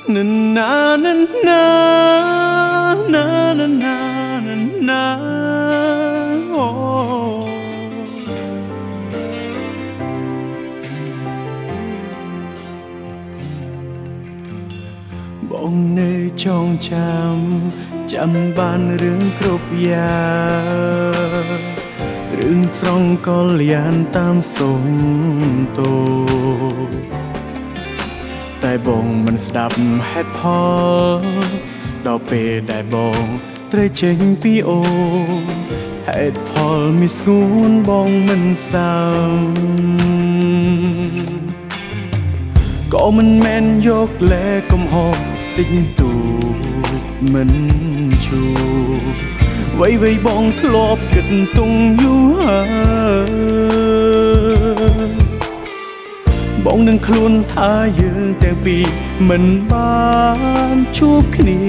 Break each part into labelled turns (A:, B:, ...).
A: na na na na na na na na naបងនៅចងចាំបានរឿងគ្រប់យ៉ាងរឿងស្រងកល្យានតាមសុំតូតែបងមិនស្ដាប់ហេតុផលដល់ពេលដែលបងត្រូវចេញពីអូហេតុផលមានស្ងួនបងមិនស្ដាប់ក៏មិនមែនយកលែកំហុសតិចតួចមិនជួវៃបងធ្លាប់គិតទុំយូរហើយបងនឹងខ្លួនថាយើងទាំងពីរមិនបានជួបគ្នា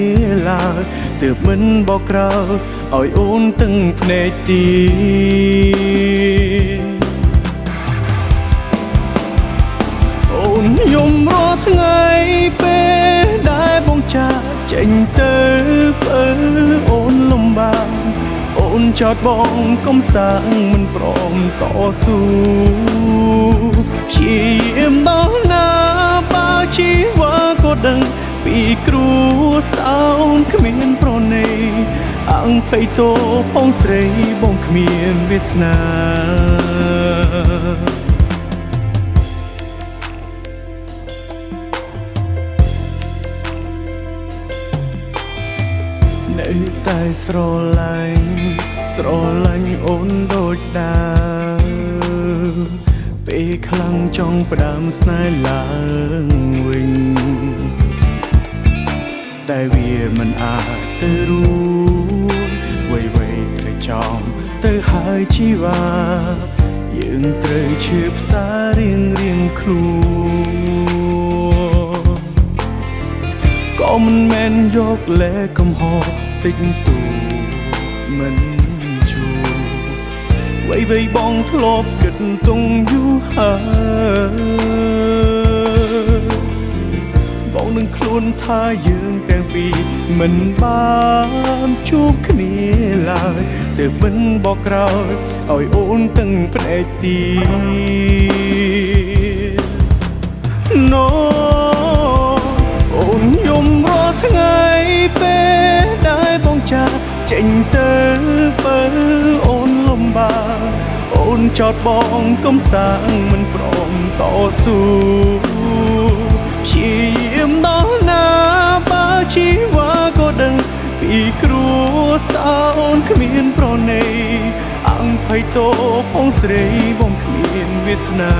A: ឡើយទើបមិនបកក្រោយឲ្យអូនទាំងភ្នែកទៀតអូនយំរាល់ថ្ងៃពេលដែលបងចាកចេញទៅបើអូនលំបាកអូនចោទបងកុំសាំងមិនព្រមតស៊ូព្យាយាមដល់ណាបើជីវ៉ាក៏ដឹងពីគ្រួសារអូនគ្មានប្រណីអង្គភ័យតោផងស្រីបងគ្មានវាសនានៅតែស្រឡាញ់អូនដូចដើមពេលខ្លាំងចង់ផ្ដើមស្នេហ៍ឡើងវិញតែវាមិនអាចទៅរួចវៃត្រូវចំទៅហើយជីវ៉ាយើងត្រូវឈឺផ្សារៀងខ្លួនក៏មិនមែនយកលែកំហុសតិចតួចមិនជួវៃបងធ្លាប់គិតទុំយូរហើយបងនឹងខ្លួនថាយើងទាំងពីរមិនបានជួបគ្នាឡើយទើបមិនបកក្រោយឲ្យអូនទាំងភ្នែកទៀតNoអូនយំរាល់ថ្ងៃពេលដែលបងចាកចេញទៅបើអូនលំបាកអូនចោទបងកុំសាំងមិនព្រមតស៊ូព្យាយាមដល់ណាបើជីវ៉ាក៏ដឹងពីគ្រួសារអូនគ្មានប្រណីអង្គភ័យតោផងស្រីបងគ្មានវាសនា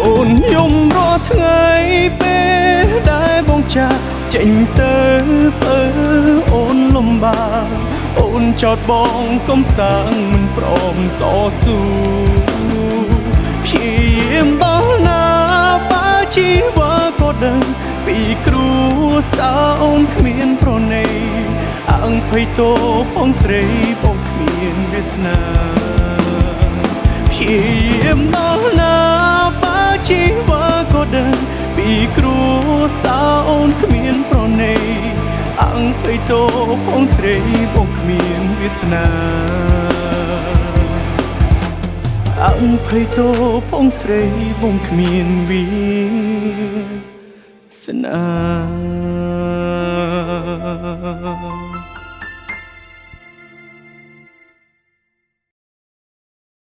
A: អូនយំរាល់ថ្ងៃពេលដែលបងចាកចេញទៅបើអូនលំបាកអូនចោទបងកុំសាំងមិនព្រមតស៊ូព្យាយាមដល់ណាបើជីវ៉ាក៏ដឹងពីគ្រួសារអូនគ្មានប្រណីអង្គភ័យតោផងស្រីបងគ្មានវាសនាព្យាយាមដល់ណាជីវ៉ាក៏ដឹងពីគ្រួសារអូនគ្មានប្រណីអង្គភ័យតោផងស្រីបងគ្មានវាសនាអង្គភ័យតោផងស្រីបងគ្មានវាសនា